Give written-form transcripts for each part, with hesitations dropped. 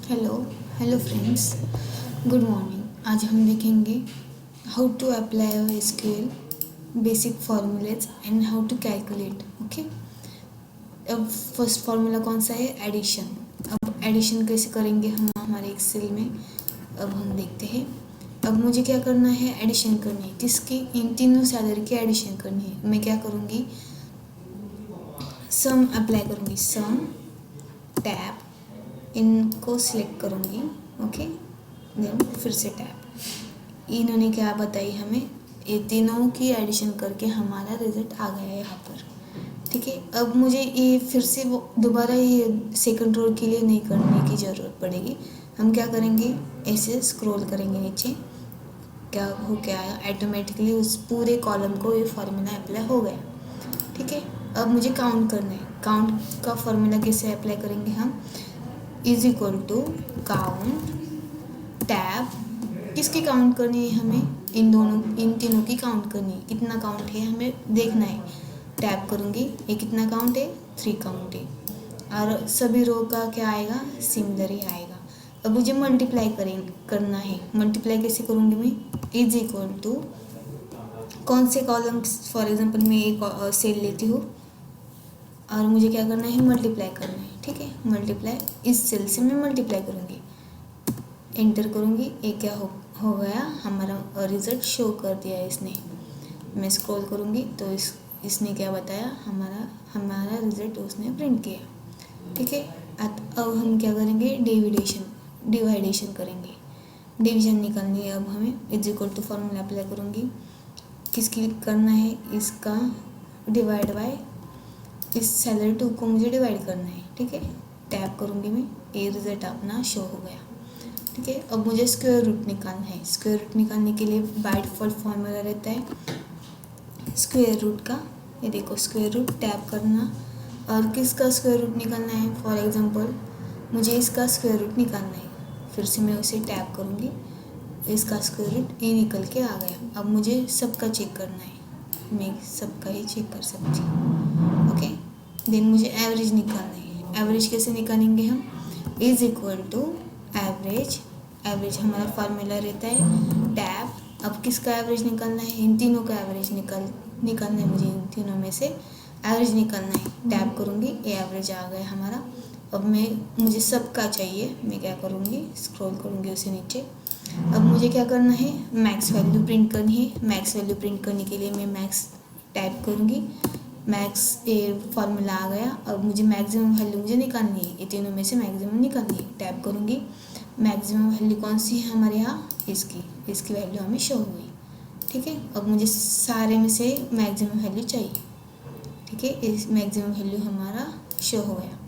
Hello hello friends, good morning. आज हम देखेंगे how to apply SQL basic formulas and how to calculate. Okay, अब first formula कौन सा है? एडिशन। अब एडिशन कैसे करेंगे हम हमारे एक्सेल में, अब हम देखते हैं। अब मुझे क्या करना है? एडिशन करनी है। किसकी? इन तीनों सैलरी की एडिशन करनी है। मैं क्या करूँगी? सम अप्लाई करूँगी, सम टैब इनको सिलेक्ट करूँगी। ओके, देन फिर से टैब। इन्होंने क्या बताई हमें? ये तीनों की एडिशन करके हमारा रिजल्ट आ गया है यहाँ पर। ठीक है, अब मुझे ये फिर से वो दोबारा ये सेकंड रो के लिए नहीं करने की ज़रूरत पड़ेगी। हम क्या करेंगे? ऐसे स्क्रॉल करेंगे नीचे, क्या हो क्या आया, ऑटोमेटिकली उस पूरे कॉलम को ये फार्मूला अप्लाई हो गया। ठीक है, अब मुझे काउंट करना है। काउंट का फार्मूला कैसे अप्लाई करेंगे हम? Is equal to count tab. किसकी काउंट करनी है हमें? इन तीनों की काउंट करनी है। कितना काउंट है हमें देखना है। टैब करूँगी, ये कितना काउंट है? 3 काउंट है। और सभी रो का क्या आएगा? सिमिलर ही आएगा। अब मुझे मल्टीप्लाई करना है। मल्टीप्लाई कैसे करूँगी मैं? इज इक्वल टू कौन से कॉलम, फॉर एग्जांपल मैं एक सेल लेती हूँ और मुझे क्या करना है? मल्टीप्लाई करना है। ठीक है, मल्टीप्लाई, इस सेल से मैं मल्टीप्लाई करूँगी, एंटर करूँगी। ये क्या हो गया? हमारा रिज़ल्ट शो कर दिया है इसने। मैं स्क्रॉल करूँगी तो इसने क्या बताया? हमारा रिज़ल्ट उसने प्रिंट किया। ठीक है, अब हम क्या करेंगे? डिवाइडेशन करेंगे। डिवीजन निकालनी है अब हमें। Is equal to formula apply करूँगी। किसकी करना है? इसका डिवाइड बाय इस सैलरी 2 को मुझे डिवाइड करना है। ठीक है, टैप करूँगी मैं, ये रिज़ल्ट अपना शो हो गया। ठीक है, अब मुझे स्क्वायर रूट निकालना है। स्क्वायर रूट निकालने के लिए बाय डिफ़ॉल्ट फॉर्मूला रहता है स्क्वायर रूट का। ये देखो, स्क्वायर रूट टैप करना। और किसका स्क्वायर रूट निकालना है? फॉर एग्जांपल मुझे इसका स्क्वायर रूट निकालना है। फिर से मैं उसे टैप करूँगी, इसका स्क्वायर रूट ये निकल के आ गया। अब मुझे सबका चेक करना है, मैं सबका ही चेक कर सकती हूँ। ओके, देन मुझे एवरेज निकालना है। एवरेज कैसे निकालेंगे हम? Is equal to average. Average हमारा फार्मूला रहता है टैब। अब किसका एवरेज निकालना है? इन तीनों का एवरेज निकालना है मुझे। इन तीनों में से एवरेज निकालना है। टैब करूँगी, ये एवरेज आ गया हमारा। अब मुझे सबका चाहिए। मैं क्या करूँगी? स्क्रॉल करूँगी उसे नीचे। अब मुझे क्या करना है? मैक्स वैल्यू प्रिंट करनी है। मैक्स वैल्यू प्रिंट करने के लिए मैं मैक्स टाइप करूँगी। मैक्स ये फार्मूला आ गया। अब मुझे मैक्सिमम वैल्यू मुझे निकालनी है। ये तीनों में से मैक्सिमम निकालनी है। टैप करूँगी, मैक्सिमम वैल्यू कौन सी है हमारे यहाँ? इसकी वैल्यू हमें शो हुई। ठीक है, अब मुझे सारे में से मैक्सिमम वैल्यू चाहिए। ठीक है, इस मैक्सिमम वैल्यू हमारा शो हो गया।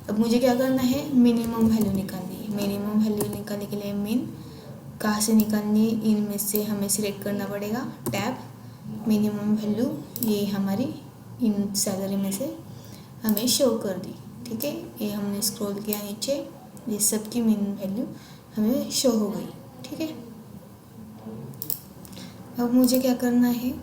अब मुझे क्या करना है? मिनिमम वैल्यू निकालनी है। मिनिमम वैल्यू निकालने के लिए मीन कहाँ से निकालनी है? इनमें से हमें सिलेक्ट करना पड़ेगा टैब मिनिमम वैल्यू। ये हमारी इन सैलरी में से हमें शो कर दी। ठीक है, ये हमने स्क्रॉल किया नीचे, ये सब की मिनिमम वैल्यू हमें शो हो गई। ठीक है, अब मुझे क्या करना है?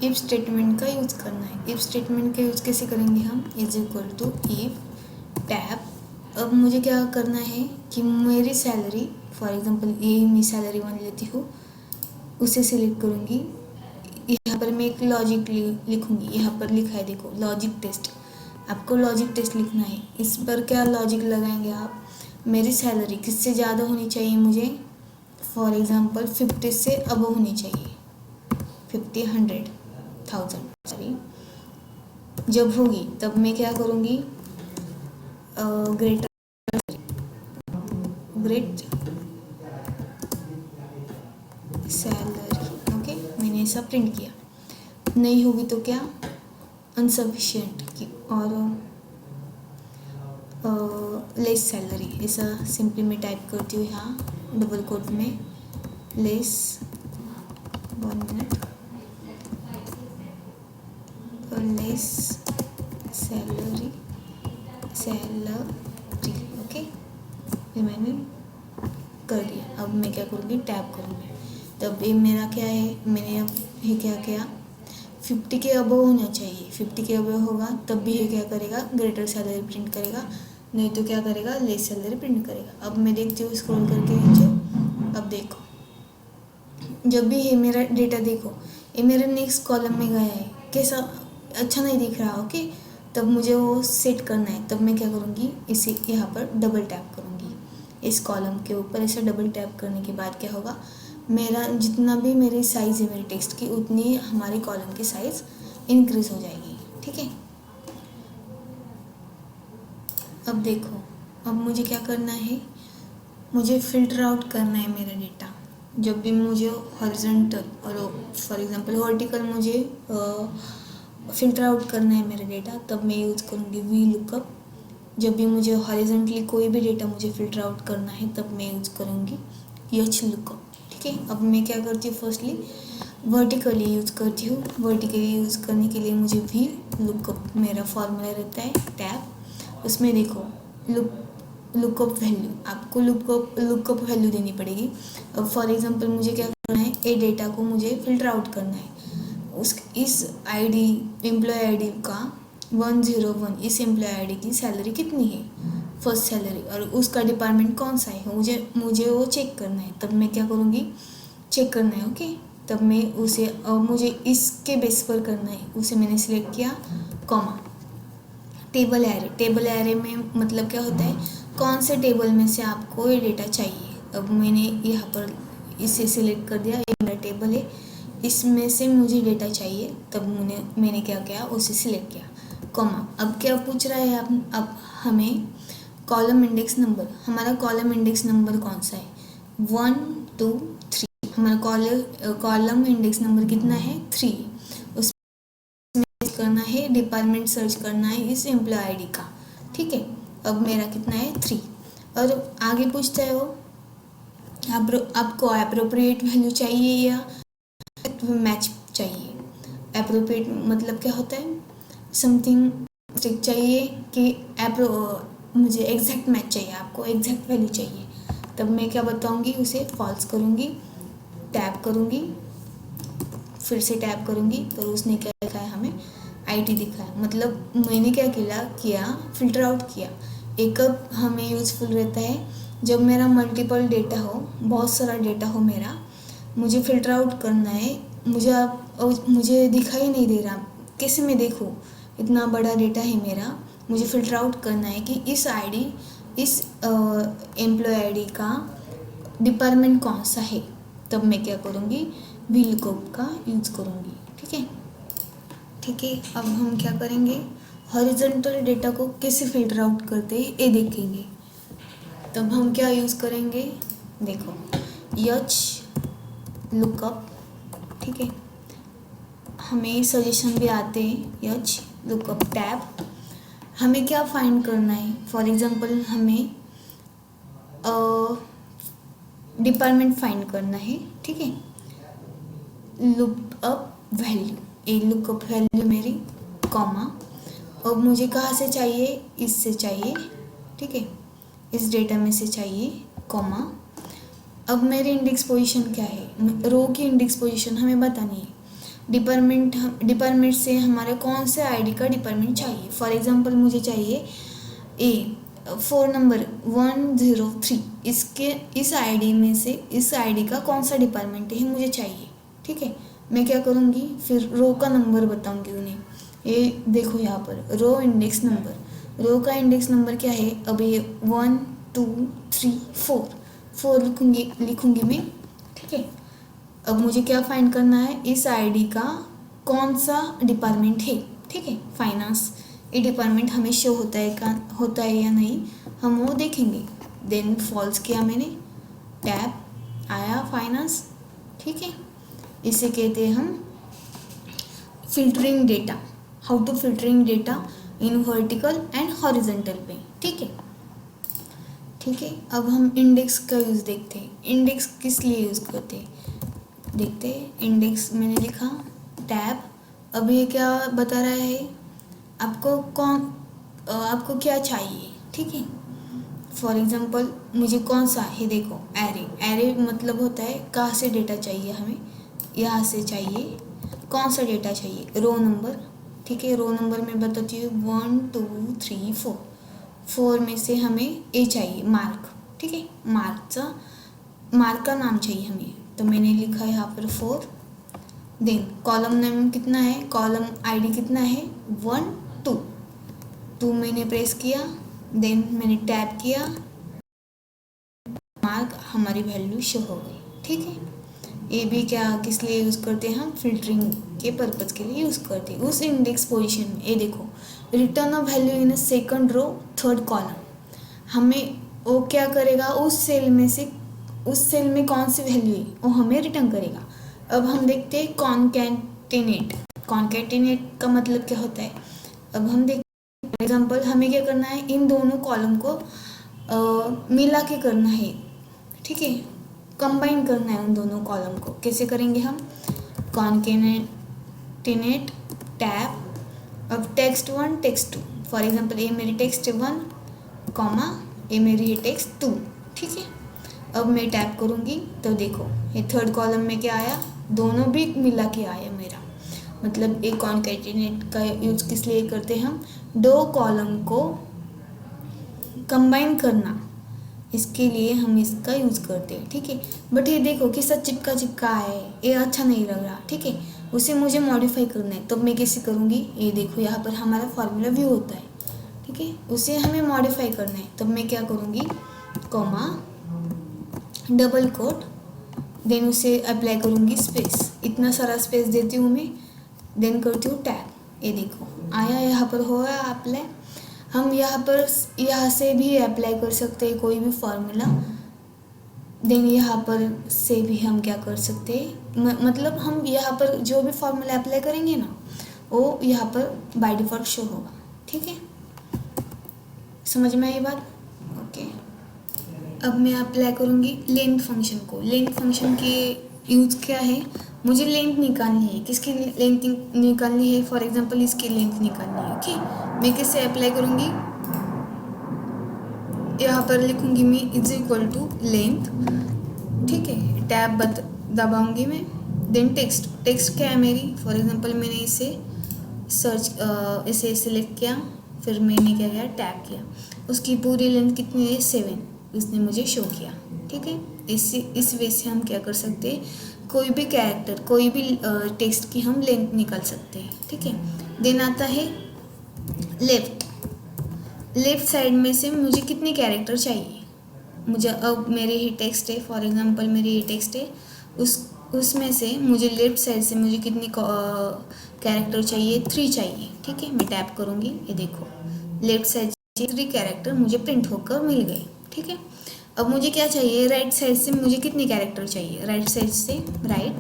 इफ स्टेटमेंट का यूज़ करना है। इफ स्टेटमेंट का यूज़ कैसे करेंगे हम? Is equal to if tab. अब मुझे क्या करना है कि मेरी सैलरी, फॉर एग्जांपल ये मैं सैलरी 1 लेती हूँ, उसे सिलेक्ट करूँगी। यहाँ पर मैं एक लॉजिक लिखूँगी। यहाँ पर लिखा है, देखो, लॉजिक टेस्ट। आपको लॉजिक टेस्ट लिखना है। इस पर क्या लॉजिक लगाएंगे आप? मेरी सैलरी किससे ज़्यादा होनी चाहिए मुझे? फॉर एग्जांपल 50 से अब होनी चाहिए। 50, 100,000 सॉरी। जब होगी तब मैं क्या करूँगी? Great salary. ओके, मैंने ऐसा प्रिंट किया। नहीं होगी तो क्या? अनसफिशिएंट की और लेस सैलरी, ऐसा सिंपली मैं टाइप करती हूँ यहाँ डबल कोट में, less 1 minute, less salary. Okay, ये मैंने कर दिया। अब मैं क्या करूँगी? टैप करूँगी। तब ये मेरा क्या है? मैंने अब ये क्या किया? 50 के अबव होना चाहिए। 50 के अबव होगा तब भी ये क्या करेगा? ग्रेटर सैलरी प्रिंट करेगा। नहीं तो क्या करेगा, लेस सैलरी प्रिंट करेगा। अब मैं देखती हूँ स्क्रॉल करके नीचे। अब देखो, जब भी ये मेरा डेटा देखो, ये मेरे नेक्स्ट कॉलम में गया है, कैसा अच्छा नहीं दिख रहा। ओके, तब मुझे वो सेट करना है। तब मैं क्या करूँगी, इसे यहाँ पर डबल टैप करूँगी इस कॉलम के ऊपर। ऐसे डबल टैप करने के बाद क्या होगा, मेरा जितना भी मेरी साइज़ है मेरे टेक्स्ट की, उतनी हमारी कॉलम की साइज़ इंक्रीज़ हो जाएगी। ठीक है, अब देखो, अब मुझे क्या करना है, मुझे फ़िल्टर आउट करना है मेरा डेटा। जब भी मुझे हॉरिजॉन्टल और फॉर एग्जांपल वर्टिकल मुझे फ़िल्टर आउट करना है मेरा डेटा, तब मैं यूज़ करूँगी वी लुकअप। जब भी मुझे हॉरिजॉन्टली कोई भी डेटा मुझे फ़िल्टर आउट करना है, तब मैं यूज़ करूँगी एच लुकअप। ठीक है, अब मैं क्या करती हूँ, फर्स्टली वर्टिकली यूज़ करती हूँ। वर्टिकली यूज़ करने के लिए मुझे वी लुकअप मेरा फॉर्मूला रहता है टैब, उसमें देखो लुकअप वैल्यू, आपको लुकअप वैल्यू देनी पड़ेगी। अब फॉर एग्जांपल मुझे क्या करना है, ए डेटा को मुझे फ़िल्टर आउट करना है। इस आईडी एम्प्लॉय आईडी का 101, इस एम्प्लॉय आईडी की सैलरी कितनी है, फर्स्ट सैलरी, और उसका डिपार्टमेंट कौन सा है, मुझे वो चेक करना है। तब मैं क्या करूँगी, चेक करना है। ओके, तब मैं उसे मुझे इसके बेस पर करना है, उसे मैंने सिलेक्ट किया, कॉमा टेबल एरे में मतलब क्या होता है, कौन से टेबल में से आपको ये डेटा चाहिए। अब मैंने यहाँ पर इसे सिलेक्ट कर दिया, ये मेरा टेबल है, इसमें से मुझे डेटा चाहिए। तब मैंने क्या किया, उसे सिलेक्ट किया, कॉमा। अब क्या पूछ रहा है, अब हमें कॉलम इंडेक्स नंबर, हमारा कॉलम इंडेक्स नंबर कौन सा है, 1 2 3। हमारा कॉलम इंडेक्स नंबर कितना है, 3। करना है, डिपार्टमेंट सर्च करना है इस एम्प्लॉय आईडी का। ठीक है, अब मेरा कितना है, 3। और आगे पूछता है वो, आपको अप्रोप्रिएट वैल्यू चाहिए या मैच चाहिए। अप्रोप्रिएट मतलब क्या होता है, समथिंग स्टिक चाहिए कि मुझे एग्जैक्ट मैच चाहिए, आपको एग्जैक्ट वैल्यू चाहिए। तब मैं क्या बताऊंगी, उसे फॉल्स करूंगी, टैप करूंगी, फिर से टैप करूंगी, तो उसने क्या लिखा है, हमें आईटी दिखाया। मतलब मैंने क्या किया, फ़िल्टर आउट किया। एक कब हमें यूज़फुल रहता है, जब मेरा मल्टीपल डेटा हो, बहुत सारा डेटा हो मेरा, मुझे फ़िल्टर आउट करना है, मुझे दिखाई नहीं दे रहा, कैसे मैं देखूँ, इतना बड़ा डेटा है मेरा, मुझे फ़िल्टर आउट करना है कि इस एम्प्लॉय आईडी का डिपार्टमेंट कौन सा है। तब मैं क्या करूँगी, वी लुकअप का यूज़ करूँगी। ठीक है, अब हम क्या करेंगे, हॉरिजॉन्टल डेटा को कैसे फ़िल्टर आउट करते हैं ये देखेंगे। तब हम क्या यूज़ करेंगे, देखो एच लुकअप। ठीक है, हमें सजेशन भी आते हैं, एच लुकअप टैब। हमें क्या फाइंड करना है, फॉर एग्जांपल हमें डिपार्टमेंट फाइंड करना है। ठीक है, लुकअप वैल्यू, ए लुकअप वैल्यू मेरी, कॉमा। अब मुझे कहाँ से चाहिए, इससे चाहिए। ठीक है, इस डेटा में से चाहिए, कॉमा। अब मेरे इंडेक्स पोजीशन क्या है, रो की इंडेक्स पोजीशन हमें बतानी है। डिपार्टमेंट से हमारे कौन से आईडी का डिपार्टमेंट चाहिए। फॉर एग्जांपल मुझे चाहिए ए 4 नंबर 103, इस आईडी में से इस आईडी का कौन सा डिपार्टमेंट है मुझे चाहिए। ठीक है, मैं क्या करूँगी, फिर रो का नंबर बताऊँगी उन्हें। ये देखो यहाँ पर रो इंडेक्स नंबर, रो का इंडेक्स नंबर क्या है, अब ये 1 2 3 4 लिखूँगी मैं। ठीक है, अब मुझे क्या फाइंड करना है, इस आईडी का कौन सा डिपार्टमेंट है। ठीक है, फाइनेंस, ये डिपार्टमेंट हमें शो होता है या नहीं, हम वो देखेंगे। देन फॉल्स किया मैंने, टैब आया फाइनेंस। ठीक है, इसे कहते हैं हम filtering data, how to filtering data in vertical and horizontal पे। ठीक है, अब हम इंडेक्स का यूज़ देखते हैं। इंडेक्स किस लिए यूज़ करते हैं देखते हैं। इंडेक्स मैंने लिखा, टैब। अब ये क्या बता रहा है, आपको क्या चाहिए। ठीक है, फॉर एग्जांपल मुझे कौन सा है, देखो एरे मतलब होता है कहाँ से डेटा चाहिए हमें, यहाँ से चाहिए। कौन सा डेटा चाहिए, रो नंबर। ठीक है, रो नंबर मैं बताती हूँ 1 2 3 4 4 में से हमें ए चाहिए मार्क, ठीक है, मार्क का नाम चाहिए हमें, तो मैंने लिखा है यहाँ पर 4। देन कॉलम नेम कितना है, कॉलम आईडी कितना है 1 2 मैंने प्रेस किया, देन मैंने टैप किया, मार्क हमारी वैल्यू शो हो गई, ठीक है। ये भी क्या किस लिए यूज़ करते हैं हम, फिल्टरिंग के पर्पज़ के लिए यूज़ करते हैं। उस इंडेक्स पोजीशन में ये देखो return of value in second row third column, हमें वो क्या करेगा, उस सेल में कौन सी वैल्यू है वो हमें रिटर्न करेगा। अब हम देखते हैं कॉन्केटिनेट का मतलब क्या होता है। अब हम देखते फॉर एग्जांपल हमें क्या करना है, इन दोनों कॉलम को मिला के करना है, ठीक है, कंबाइन करना है उन दोनों कॉलम को। कैसे करेंगे हम, कॉन्केटिनेट टैब, अब टेक्स्ट 1 टेक्स्ट 2, फॉर एग्जांपल ये मेरी टेक्स्ट 1 कॉमा ये मेरी है टेक्स्ट 2, ठीक है। अब मैं टैप करूँगी तो देखो ये थर्ड कॉलम में क्या आया, दोनों भी मिला के आया मेरा। मतलब एक कॉन्केटिनेट का यूज़ किस लिए करते हैं हम, दो कॉलम को कंबाइन करना, इसके लिए हम इसका यूज़ करते हैं, ठीक है। बट ये देखो कि सब चिपका है, ये अच्छा नहीं लग रहा, ठीक है, उसे मुझे मॉडिफाई करना है। तो मैं कैसे करूँगी, ये देखो यहाँ पर हमारा फार्मूला व्यू होता है, ठीक है, उसे हमें मॉडिफाई करना है। तो मैं क्या करूँगी, कॉमा डबल कोट, देन उसे अप्लाई करूँगी स्पेस, इतना सारा स्पेस देती हूँ मैं, देन करती हूँ टैब, ये देखो आया, यहाँ पर हो रहा अप्लाई। हम यहाँ से भी अप्लाई कर सकते हैं कोई भी फार्मूला, देन यहाँ पर से भी हम क्या कर सकते हैं, मतलब हम यहाँ पर जो भी फार्मूला अप्लाई करेंगे ना वो यहाँ पर बाय डिफ़ॉल्ट शो होगा, ठीक है। समझ में आई बात, ओके। अब मैं अप्लाई करूँगी लेंथ फंक्शन को। लेंथ फंक्शन के यूज़ क्या है, मुझे लेंथ निकालनी है, किसकी लेंथ निकालनी है, फॉर एग्जांपल इसकी लेंथ निकालनी है, ओके। मैं कैसे अप्लाई करूँगी, यहाँ पर लिखूँगी मैं इज इक्वल टू लेंथ, ठीक है, टैब दबाऊँगी मैं, देन टेक्स्ट क्या है मेरी, फॉर एग्जांपल मैंने इसे सिलेक्ट किया, फिर मैंने क्या किया, टैब किया, उसकी पूरी लेंथ कितनी है 7, उसने मुझे शो किया, ठीक है। इस वे से हम क्या कर सकते हैं, कोई भी कैरेक्टर कोई भी टेक्स्ट की हम लेंथ निकाल सकते हैं, ठीक है। देन आता है लेफ्ट साइड में से मुझे कितने कैरेक्टर चाहिए, मुझे अब मेरे ही टेक्स्ट है, फॉर एग्जांपल मेरी ये टेक्स्ट है, उसमें से मुझे लेफ्ट साइड से मुझे कितने कैरेक्टर चाहिए, 3 चाहिए, ठीक है। मैं टैप करूँगी, ये देखो लेफ्ट साइड से 3 कैरेक्टर मुझे प्रिंट होकर मिल गए, ठीक है। अब मुझे क्या चाहिए, राइट साइड से मुझे कितने कैरेक्टर चाहिए, राइट साइड से राइट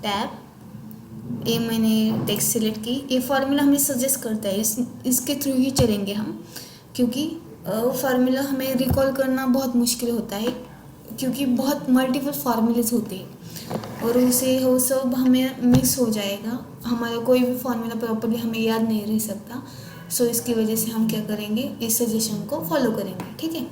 टैब, ये मैंने टेक्स्ट सिलेक्ट की। ये फार्मूला हमें सजेस्ट करता है, इसके थ्रू ही चलेंगे हम, क्योंकि फार्मूला हमें रिकॉल करना बहुत मुश्किल होता है, क्योंकि बहुत मल्टीपल फार्मूलेज होते हैं और उसे वो सब हमें मिस हो जाएगा, हमारा कोई भी फार्मूला प्रॉपरली हमें याद नहीं रह सकता। सो इसकी वजह से हम क्या करेंगे, इस सजेशन को फॉलो करेंगे, ठीक है।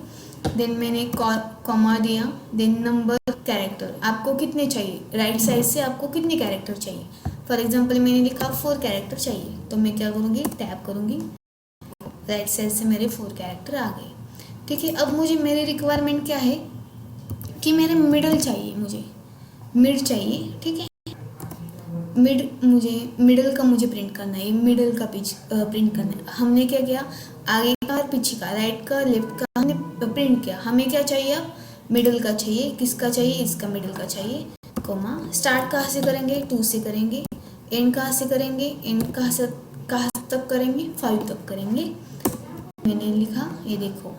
देन मैंने कॉमा दिया, देन नंबर कैरेक्टर, आपको कितने चाहिए, राइट साइड से आपको कितने कैरेक्टर चाहिए, फॉर एग्जांपल मैंने लिखा 4 कैरेक्टर चाहिए, तो मैं क्या करूँगी, टैप करूँगी, राइट साइड से मेरे 4 कैरेक्टर आ गए, ठीक है। अब मुझे मेरी रिक्वायरमेंट क्या है कि मेरे मिडल चाहिए, मुझे मिड चाहिए, ठीक है। मिडल का मुझे प्रिंट करना है, मिडल का प्रिंट करना है। हमने क्या किया, आगे का और पीछे का, राइट का लेफ्ट का हमने प्रिंट किया, हमें क्या चाहिए अब, मिडल का चाहिए, किसका चाहिए, इसका मिडल का चाहिए, कोमा स्टार्ट कहाँ से करेंगे, 2 से करेंगे, एंड कहाँ से करेंगे, एंड कहाँ तक करेंगे, 5 तक करेंगे। मैंने लिखा, ये देखो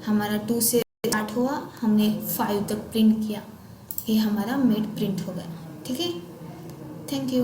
हमारा 2 से स्टार्ट हुआ, हमने 5 तक प्रिंट किया, ये हमारा मिड प्रिंट हो गया, ठीक है। Thank you.